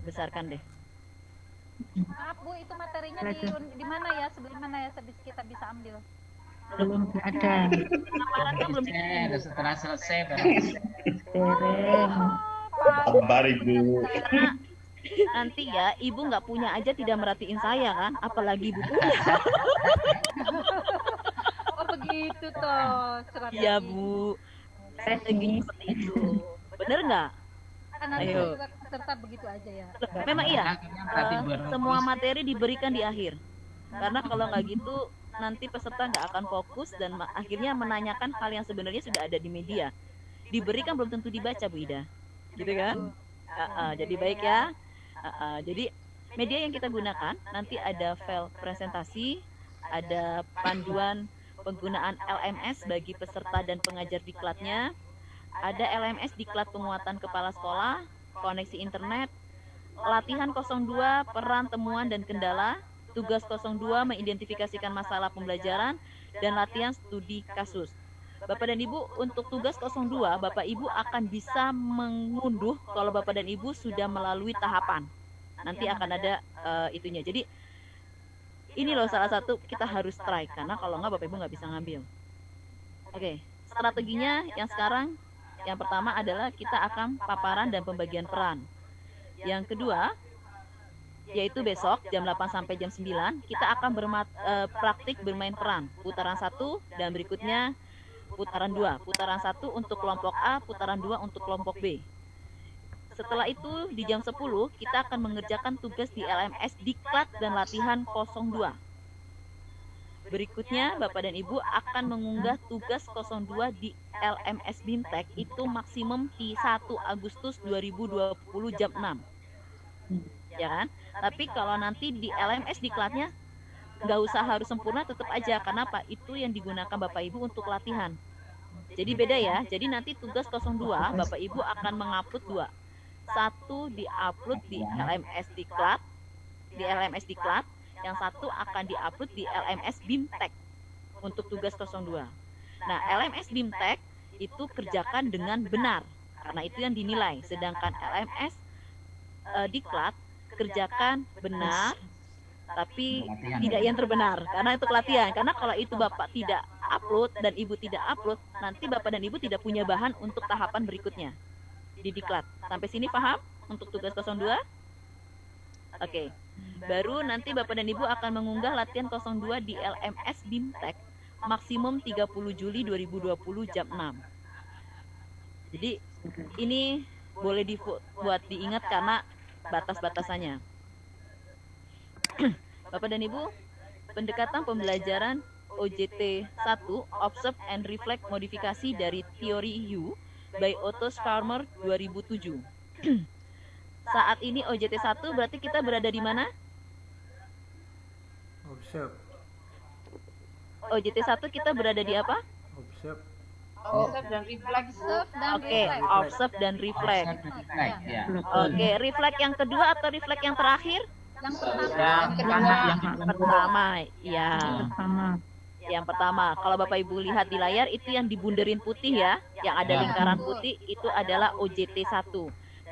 besarkan deh. Maaf Bu, itu materinya di mana ya? Sebelum mana ya kita bisa ambil? Belum ada. Lamarannya belum dikirim. Setelah selesai Sabar Ibu. Karena nanti ya Ibu nggak punya aja tidak merhatiin saya kan, apalagi Ibu punya. Oh begitu toh. Iya Bu, strateginya seperti itu. Bener nggak? Ayo. Serta begitu aja ya. Memang iya. Semua materi diberikan di akhir. Karena kalau nggak gitu nanti peserta nggak akan fokus dan akhirnya menanyakan hal yang sebenarnya sudah ada di media. Diberikan belum tentu dibaca Bu Ida, gitu kan? Jadi baik ya. Jadi media yang kita gunakan nanti ada file presentasi, ada panduan penggunaan LMS bagi peserta dan pengajar diklatnya, ada LMS diklat penguatan kepala sekolah, koneksi internet, latihan 02 peran temuan dan kendala, tugas 02 mengidentifikasikan masalah pembelajaran, dan latihan studi kasus. Bapak dan Ibu, untuk tugas 02, Bapak Ibu akan bisa mengunduh kalau Bapak dan Ibu sudah melalui tahapan. Nanti akan ada itunya. Jadi ini loh salah satu kita harus try, karena kalau nggak Bapak Ibu nggak bisa ngambil. Oke, strateginya yang sekarang, yang pertama adalah kita akan paparan dan pembagian peran. Yang kedua, yaitu besok jam 8 sampai jam 9, kita akan praktik bermain peran. Putaran 1 dan berikutnya putaran 2. Putaran 1 untuk kelompok A, putaran 2 untuk kelompok B. Setelah itu di jam 10 kita akan mengerjakan tugas di LMS Diklat dan latihan 02. Berikutnya Bapak dan Ibu akan mengunggah tugas 02 di LMS BIMTEK itu maksimum di 1 Agustus 2020 jam 6. Ya kan? Tapi kalau nanti di LMS Diklatnya nggak usah harus sempurna, tetap aja. Kenapa? Itu yang digunakan Bapak Ibu untuk latihan. Jadi beda ya. Jadi nanti tugas 02 Bapak Ibu akan mengupload 2. Satu diupload di LMS Diklat, yang satu akan diupload di LMS BIMTEK untuk tugas 02. Nah, LMS BIMTEK itu kerjakan dengan benar, karena itu yang dinilai. Sedangkan LMS Diklat kerjakan benar, tapi tidak yang terbenar, karena itu pelatihan. Karena kalau itu Bapak tidak upload dan Ibu tidak upload, nanti Bapak dan Ibu tidak punya bahan untuk tahapan berikutnya di Diklat. Sampai sini paham untuk tugas 02? Oke. Baru nanti Bapak dan Ibu akan mengunggah latihan 02 di LMS BIMTEK maksimum 30 Juli 2020 jam 6. Jadi ini boleh buat diingat karena batas-batasannya. Bapak dan Ibu, pendekatan pembelajaran OJT 1 Observe and Reflect modifikasi dari teori U by Otto Scharmer 2007. Saat ini OJT 1 berarti kita berada di mana? Observe. OJT 1 kita berada di apa? Observe. Observe dan reflect. Oke, observe dan reflect. Oke, reflect yang kedua atau reflect yang terakhir? Yang pertama. Yang pertama, ya. Yang pertama, kalau Bapak Ibu lihat di layar itu yang dibunderin putih ya, yang ada lingkaran putih itu adalah OJT 1.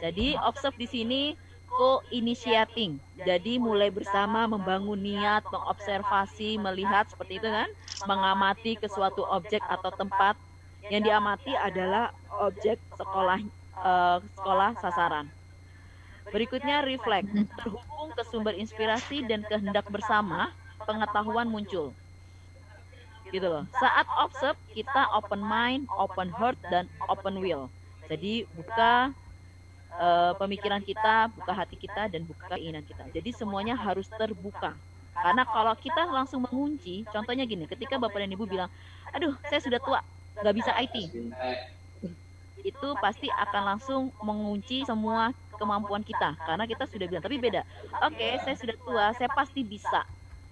Jadi observe di sini co-initiating. Jadi mulai bersama membangun niat, mengobservasi, melihat seperti itu kan, mengamati ke suatu objek atau tempat. Yang diamati adalah objek sekolah sasaran. Berikutnya reflect, terhubung ke sumber inspirasi dan kehendak bersama, pengetahuan muncul. Gitu loh. Saat observe kita open mind, open heart, dan open will. Jadi buka pemikiran kita, buka hati kita, dan buka keinginan kita. Jadi semuanya harus terbuka. Karena kalau kita langsung mengunci, contohnya gini, ketika Bapak dan Ibu bilang, aduh saya sudah tua, nggak bisa IT, itu pasti akan langsung mengunci semua kemampuan kita. Karena kita sudah bilang, tapi beda. Oke, saya sudah tua, saya pasti bisa.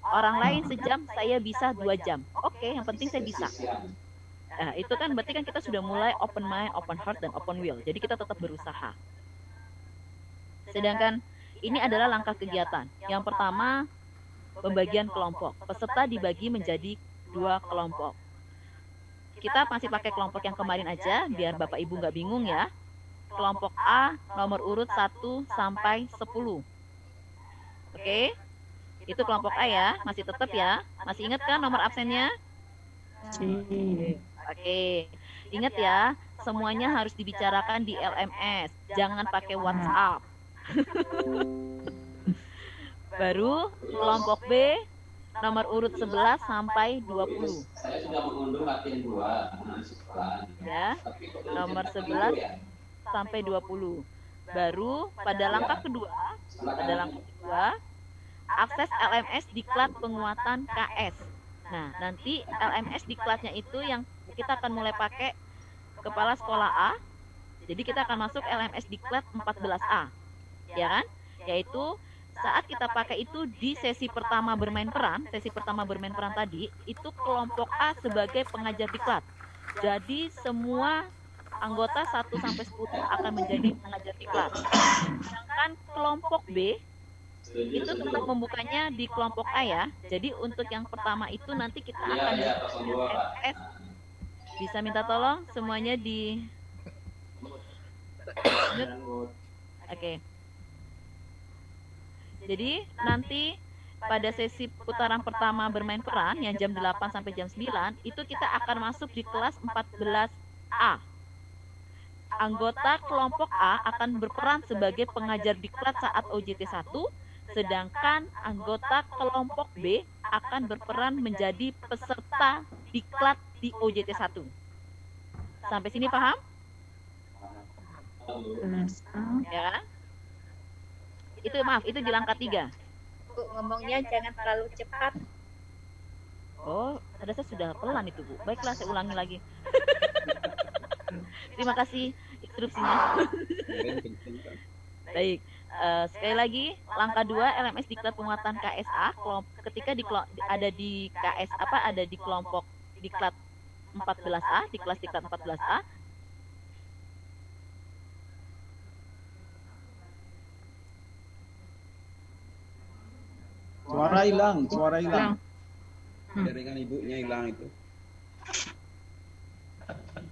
Orang lain sejam, saya bisa 2 jam. Oke, yang penting saya bisa. Nah, itu kan berarti kan kita sudah mulai open mind, open heart, dan open will. Jadi kita tetap berusaha. Sedangkan ini adalah langkah kegiatan. Yang pertama, pembagian kelompok. Peserta dibagi menjadi 2 kelompok. Kita masih pakai kelompok yang kemarin aja, biar Bapak Ibu nggak bingung ya. kelompok A nomor urut 1 sampai 10. Oke? Itu kelompok A ya, masih tetap ya. Masih ingat kan nomor absennya? Oke. Ingat ya, semuanya harus dibicarakan di LMS. Jangan pakai WhatsApp. Baru kelompok B nomor urut 11 sampai 20. Saya sudah mengunduh latihan 2. Ya, nomor 11 sampai 20. Baru pada langkah kedua, akses LMS diklat penguatan KS. Nah, nanti LMS diklatnya itu yang kita akan mulai pakai kepala sekolah A. Jadi kita akan masuk LMS diklat 14A. Ya kan? Yaitu saat kita pakai itu di sesi pertama bermain peran tadi, itu kelompok A sebagai pengajar diklat. Jadi semua anggota 1 sampai 10 akan menjadi pengajar diklat. Sedangkan kelompok B itu tetap membukanya di kelompok A ya. Jadi untuk yang pertama itu nanti kita akan LMS. Bisa minta tolong semuanya di Oke. Jadi nanti pada sesi putaran pertama bermain peran yang jam 8 sampai jam 9 itu kita akan masuk di kelas 14A. Anggota kelompok A akan berperan sebagai pengajar diklat saat OJT 1, sedangkan anggota kelompok B akan berperan menjadi peserta diklat di OJT 1. Sampai sini paham? Ya. Itu di langkah 3. Bu, ngomongnya jangan terlalu cepat. Oh, saya sudah pelan itu, Bu. Baiklah, saya ulangi lagi. Terima kasih instruksinya. Baik, sekali lagi, langkah 2 LMS diklat penguatan KSA. Ketika ada di KS ada di kelompok diklat 14A, di kelas diklat 14A. Suara hilang. Jaringan ibunya hilang itu.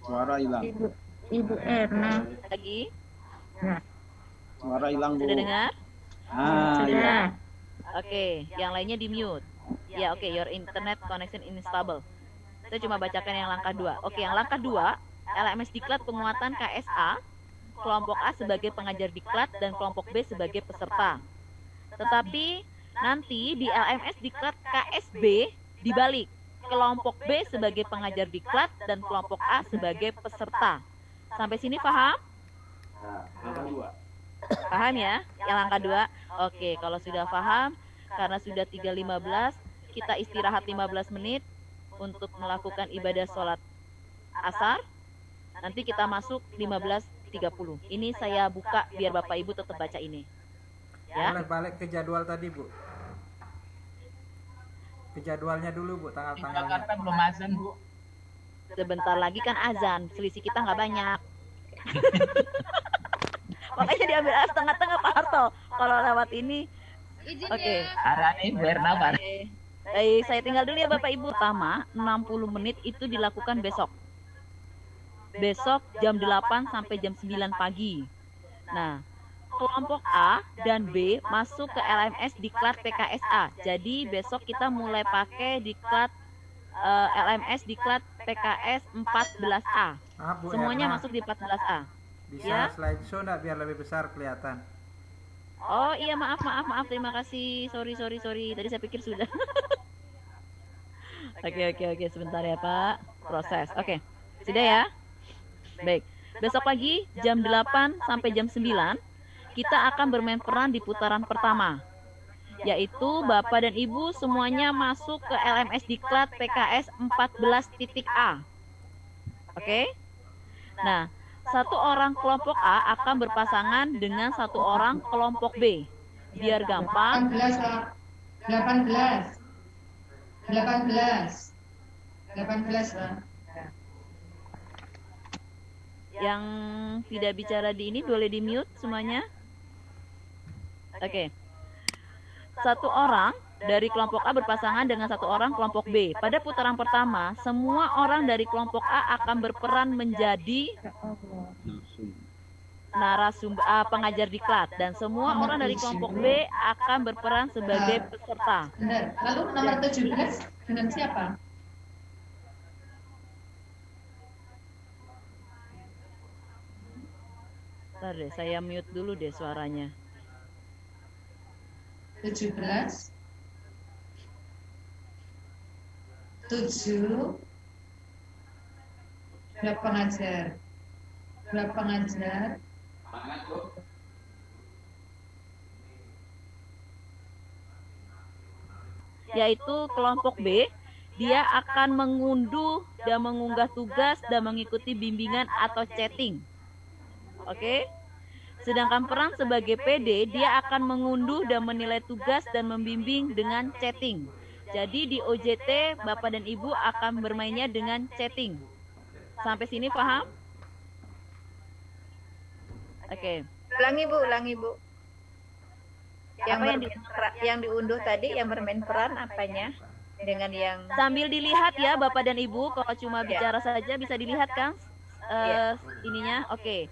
Suara hilang. Ibu Erna. Lagi. Suara hilang, Bu. Sudah dengar? Sudah. Oke, yang lainnya di mute. Ya, oke, your internet connection instable. Saya cuma bacakan yang langkah 2. Oke, yang langkah 2, LMS diklat penguatan KSA, kelompok A sebagai pengajar diklat dan kelompok B sebagai peserta. Tetapi nanti di LMS diklat KSB dibalik, kelompok B sebagai pengajar diklat dan kelompok A sebagai peserta. Sampai sini paham? Paham ya? Yang langkah 2. Oke, kalau sudah paham, karena sudah 3.15, kita istirahat 15 menit untuk melakukan ibadah sholat asar. Nanti kita masuk 15.30. Ini saya buka biar Bapak Ibu tetap baca ini. Ya. Boleh balik ke jadwal tadi, Bu. Ke jadwalnya dulu, Bu, tanggal-tanggalnya. Jakarta belum azan, Bu. Sebentar lagi kan azan, selisih kita nggak banyak. Makanya diambil tengah-tengah Pak Harto. Kalau lewat ini, oke. Arane Bu Erna, Pak. Baik, saya tinggal dulu ya Bapak Ibu. Pertama, 60 menit itu dilakukan besok. Besok jam 8 sampai jam 9 pagi. Nah, kelompok A dan B masuk ke LMS diklat PKSA. Jadi besok kita mulai pakai diklat LMS diklat PKS 14A. Bu Semuanya Erna, masuk di 14A. bisa Ya. slideshow nggak biar lebih besar kelihatan? Oh iya, maaf. Terima kasih. Sorry. Tadi saya pikir sudah. Oke. Sebentar ya Pak. Proses. Oke. Sudah ya? Baik. Besok pagi jam 8 sampai jam 9 kita akan bermain peran di putaran pertama. Yaitu Bapak dan Ibu semuanya masuk ke LMS diklat PKS 14.A. Oke? Nah, satu orang kelompok A akan berpasangan dengan satu orang kelompok B. Biar gampang. 18. Yang tidak bicara di ini boleh di mute semuanya. Oke. Satu orang dari kelompok A berpasangan dengan satu orang kelompok B. Pada putaran pertama, semua orang dari kelompok A akan berperan menjadi pengajar diklat, dan semua orang dari kelompok B akan berperan sebagai peserta. Benar. Lalu nomor 17 dengan siapa? Bentar deh, saya mute dulu deh suaranya. 17 7 berapa pengajar? Berapa pengajar? Semangat, Bu. Yaitu kelompok B, dia akan mengunduh dan mengunggah tugas dan mengikuti bimbingan atau chatting. Oke? Sedangkan peran sebagai PD, dia akan mengunduh dan menilai tugas dan membimbing dengan chatting. Jadi di OJT, Bapak dan Ibu akan bermainnya dengan chatting. Sampai sini paham? Oke. Ulangi, Bu. Apa Yang diunduh tadi, yang bermain peran apanya? Dengan yang... Sambil dilihat ya Bapak dan Ibu, kalau cuma bicara saja bisa dilihat kan ininya. Oke.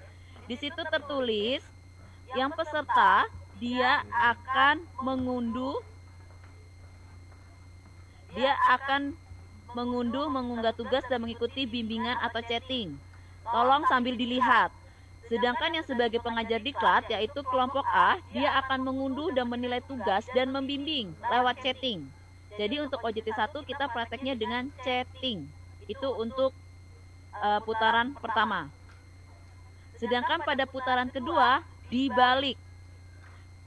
Di situ tertulis yang peserta dia akan mengunduh, mengunggah tugas dan mengikuti bimbingan atau chatting. Tolong sambil dilihat. Sedangkan yang sebagai pengajar diklat yaitu kelompok A, dia akan mengunduh dan menilai tugas dan membimbing lewat chatting. Jadi untuk OJT 1 kita prakteknya dengan chatting. Itu untuk putaran pertama. Sedangkan pada putaran kedua dibalik.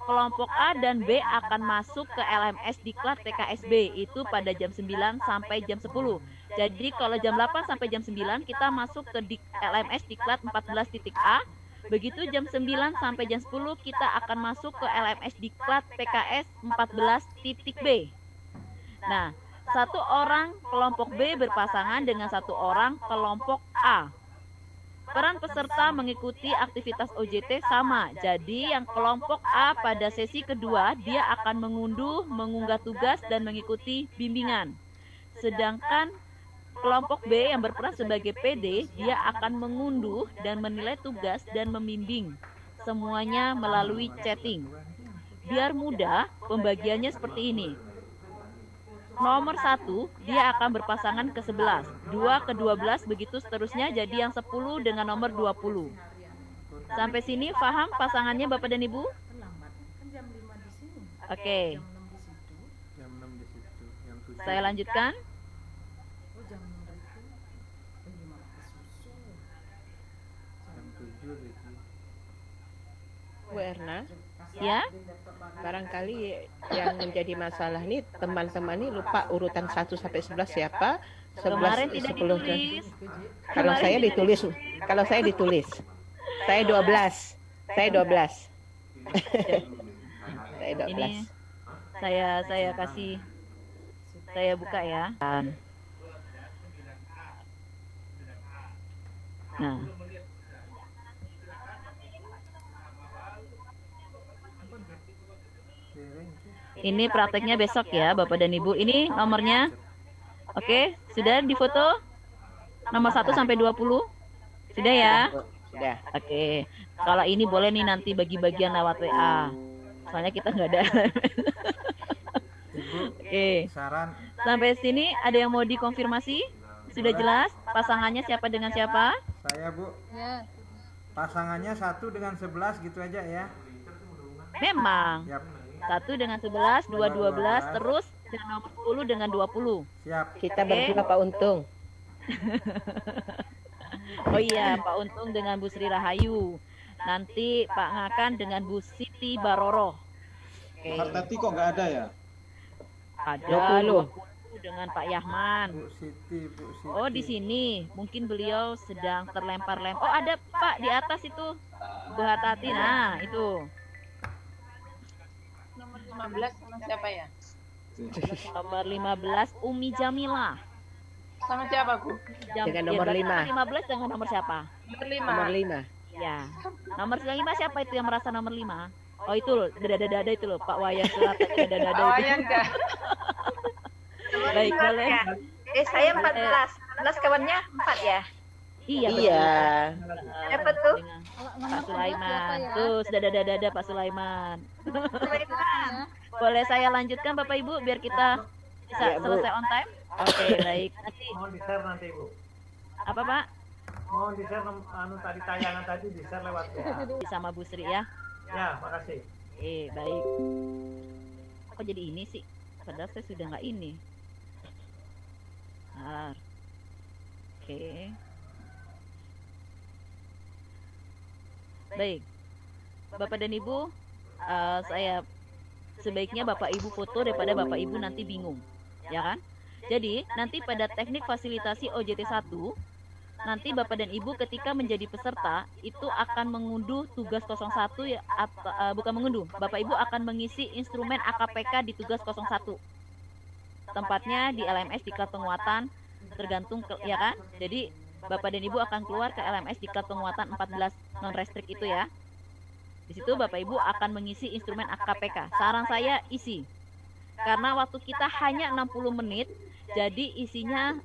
Kelompok A dan B akan masuk ke LMS Diklat TKSB itu pada jam 9 sampai jam 10. Jadi kalau jam 8 sampai jam 9 kita masuk ke LMS Diklat 14.A. Begitu jam 9 sampai jam 10 kita akan masuk ke LMS Diklat PKS 14.B. Nah, satu orang kelompok B berpasangan dengan satu orang kelompok A. Peran peserta mengikuti aktivitas OJT sama. Jadi yang kelompok A pada sesi kedua dia akan mengunduh, mengunggah tugas dan mengikuti bimbingan. Sedangkan kelompok B yang berperan sebagai PD dia akan mengunduh dan menilai tugas dan membimbing. Semuanya melalui chatting. Biar mudah, pembagiannya seperti ini. Nomor 1, dia akan berpasangan ke 11, 2 ke 12, begitu seterusnya, jadi yang 10 dengan nomor 20. Sampai sini paham pasangannya Bapak dan Ibu? Oke. Jam 6 di situ, jam 7. Saya lanjutkan. Jam 7 di situ. Bu Erna, Ya, barangkali yang menjadi masalah nih teman-teman ini lupa urutan 1 sampai 11 siapa? 11, kemarin tidak 10. ditulis. Kalau saya ditulis, Saya 12. Saya 12. Saya 12. Ini saya kasih, saya buka ya. Nah, ini prakteknya besok ya Bapak dan Ibu. Ini nomornya. Oke, sudah difoto? Nomor 1 sampai 20? Sudah ya? Sudah. Oke. Kalau ini boleh nih nanti bagi-bagian lewat WA. Soalnya kita nggak ada. Ibu, Oke. saran Sampai sini ada yang mau dikonfirmasi? Sudah jelas? Pasangannya siapa dengan siapa? saya, Bu. Ya. Pasangannya 1 dengan 11 gitu aja ya. Memang. Siap. 1 dengan 11, 2 12, terus dengan nomor 10 dengan 20. Siap. Kita Oke. berdua Pak Untung. Oh iya, Pak Untung dengan Bu Sri Rahayu. Nanti Pak Ngakan dengan Bu Siti Baroro. Oke. Pak Tati kok nggak ada ya? Ada 20. 20 dengan Pak Yahman. Bu Siti. Oh, di sini. Mungkin beliau sedang terlempar-lempar. Oh, ada Pak di atas itu. Bu Hatati. Nah, itu. Nomor 15 sama siapa ya? Nomor 15 Umi Jamila. Sama siapa, Bu? Dengan nomor berarti 5. Nomor 15 dengan nomor siapa? Nomor 5. Nomor 5. Ya. Nomor 5 siapa itu yang merasa nomor 5? Oh, itu loh, dada-dada itu loh, Pak Wayan Selatan dada-dada Oh, itu. ya enggak. Baik, boleh. Saya 14. 14 kawannya 4 ya? Iya. Siapa tuh? Dengan Nomor Pak 7 siapa Sulaiman. ya? Tuh, sudah ada Pak Sulaiman. Sulaiman. Boleh saya lanjutkan Bapak Ibu biar kita bisa Ya, Bu. selesai on time? Oke, baik. Nanti Mohon di-share nanti, Bu. apa Pak? Mohon di-share tadi tayangan tadi di-share lewat WA. Sama Bu Sri ya. Ya, makasih. Baik. Kok jadi ini sih? Padahal saya sudah nggak ini. Bentar. Oke. Baik. Bapak dan Ibu, saya sebaiknya Bapak Ibu foto daripada Bapak Ibu nanti bingung. Ya kan? Jadi, nanti pada teknik fasilitasi OJT 1, nanti Bapak dan Ibu ketika menjadi peserta itu akan mengunduh tugas 01 ya, bukan mengunduh. Bapak Ibu akan mengisi instrumen AKPK di tugas 01. Tempatnya di LMS Diklat Penguatan tergantung ya kan? Jadi Bapak dan Ibu akan keluar ke LMS Diklat Penguatan 14 non restrik itu ya. Di situ Bapak Ibu akan mengisi instrumen AKPK. Saran saya isi. Karena waktu kita hanya 60 menit, jadi isinya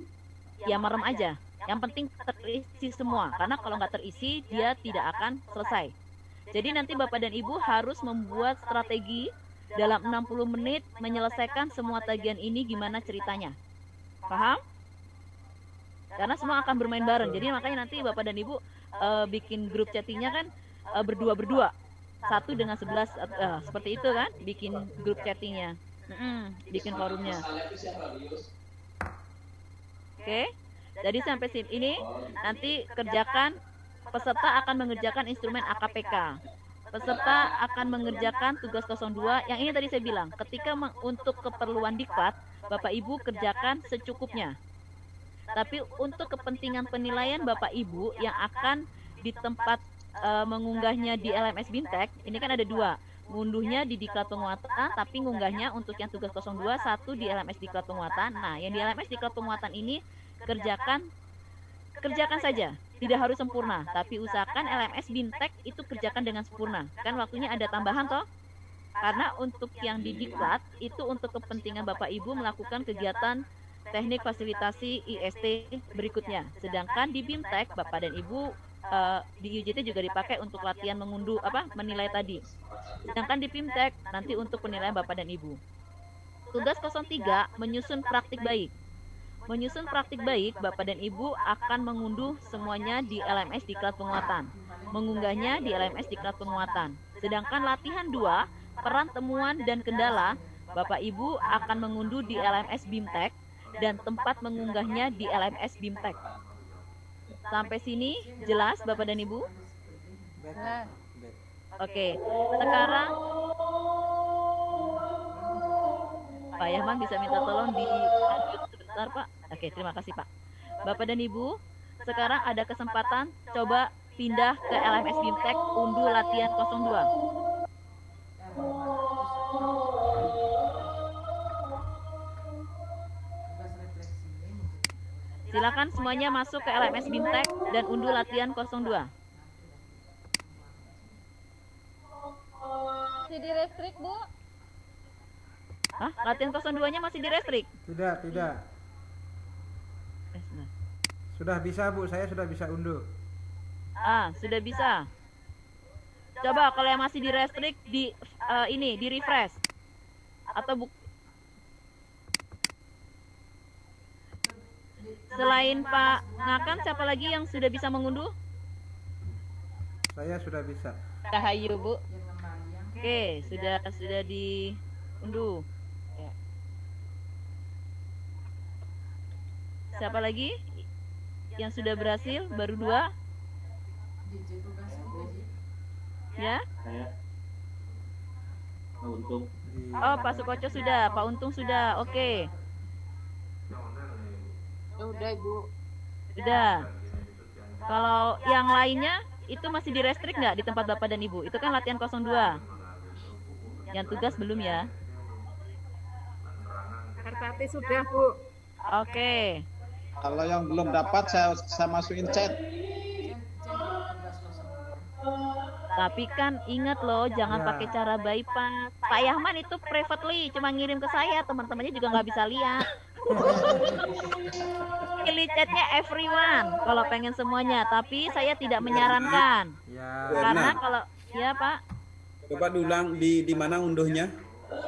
ya merem aja. Yang penting terisi semua, karena kalau nggak terisi dia tidak akan selesai. Jadi nanti Bapak dan Ibu harus membuat strategi dalam 60 menit menyelesaikan semua tagihan ini gimana ceritanya. Paham? Karena semua akan bermain bareng. Jadi makanya nanti Bapak dan Ibu bikin grup chattingnya kan berdua-berdua. 1 dengan 11 seperti itu kan, bikin grup chattingnya. Bikin forumnya. Oke. Jadi sampai sini ini nanti kerjakan, peserta akan mengerjakan instrumen AKPK. Peserta akan mengerjakan tugas 02. Yang ini tadi saya bilang, ketika untuk keperluan diklat, Bapak Ibu kerjakan secukupnya. Tapi untuk kepentingan penilaian Bapak Ibu yang akan di tempat mengunggahnya di LMS Bimtek, ini kan ada 2. Ngunduhnya di Diklat Penguatan, tapi ngunggahnya untuk yang tugas 02, 1 di LMS Diklat Penguatan. Nah, yang di LMS Diklat Penguatan ini kerjakan saja, tidak harus sempurna, tapi usahakan LMS Bimtek itu kerjakan dengan sempurna. Kan waktunya ada tambahan toh? Karena untuk yang di Diklat itu untuk kepentingan Bapak Ibu melakukan kegiatan teknik fasilitasi IST berikutnya. Sedangkan di Bimtek Bapak dan Ibu di UJT juga dipakai untuk latihan mengunduh menilai tadi. Sedangkan di Bimtek nanti untuk penilaian Bapak dan Ibu. Tugas 03 menyusun praktik baik. Menyusun praktik baik, Bapak dan Ibu akan mengunduh semuanya di LMS Diklat Penguatan. Mengunggahnya di LMS Diklat Penguatan. Sedangkan latihan 2, peran temuan dan kendala, Bapak Ibu akan mengunduh di LMS Bimtek dan tempat mengunggahnya di LMS Bimtek. Sampai sini jelas Bapak dan Ibu? Oke, sekarang Pak Yahman bisa minta tolong di sebentar Pak. Oke, terima kasih Pak. Bapak dan Ibu, sekarang ada kesempatan coba pindah ke LMS Bimtek unduh latihan 02. Silakan semuanya masuk ke LMS Bimtek dan unduh latihan 02. Masih di restrik, Bu? Hah? Latihan 02-nya masih di restrik? Tidak. Sudah bisa, Bu. Saya sudah bisa unduh. Sudah bisa. Coba kalau yang masih di restrik di di refresh. Atau selain Pak Ngakan, siapa lagi yang sudah bisa mengunduh? Saya sudah bisa. Rahayu, Bu. Oke, sudah diunduh. Ya. Siapa lagi yang sudah berhasil? Baru 2? Ya? Untuk Oh, Pak Sukoco sudah, Pak Untung sudah. Oke. Udah, Ibu. Sudah. Kalau yang lainnya itu masih di restrik nggak di tempat Bapak dan Ibu? Itu kan latihan 02. Yang tugas belum ya? Kartati sudah, Bu. Oke. Kalau yang belum dapat saya masukin chat. Tapi kan ingat loh, jangan Ya. pakai cara bypass. Pak Yahman itu privately, cuma ngirim ke saya, teman-temannya juga nggak bisa lihat. Pilih chatnya everyone kalau pengen semuanya, tapi saya tidak menyarankan. Ya. Karena kalau ya Pak, Coba diulang di mana unduhnya?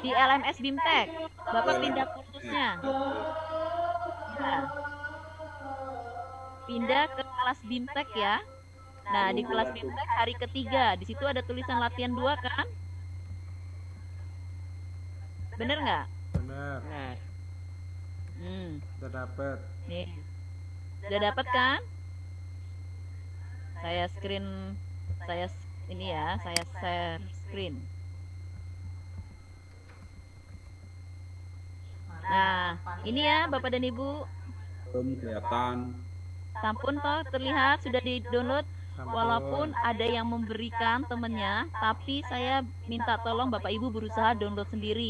di LMS Bimtek, Bapak pindah kursusnya. Nah, pindah ke kelas Bimtek ya. Nah, di kelas Bimtek hari ketiga, di situ ada tulisan latihan 2 kan? Bener nggak? Bener. Nah, Udah dapet. Nih. Udah dapat kan? Saya ini ya, saya share screen. Nah, ini ya Bapak dan Ibu, Belum kelihatan. sampun toh terlihat sudah di-download. Sampun. Walaupun ada yang memberikan temennya, tapi saya minta tolong Bapak Ibu berusaha download sendiri.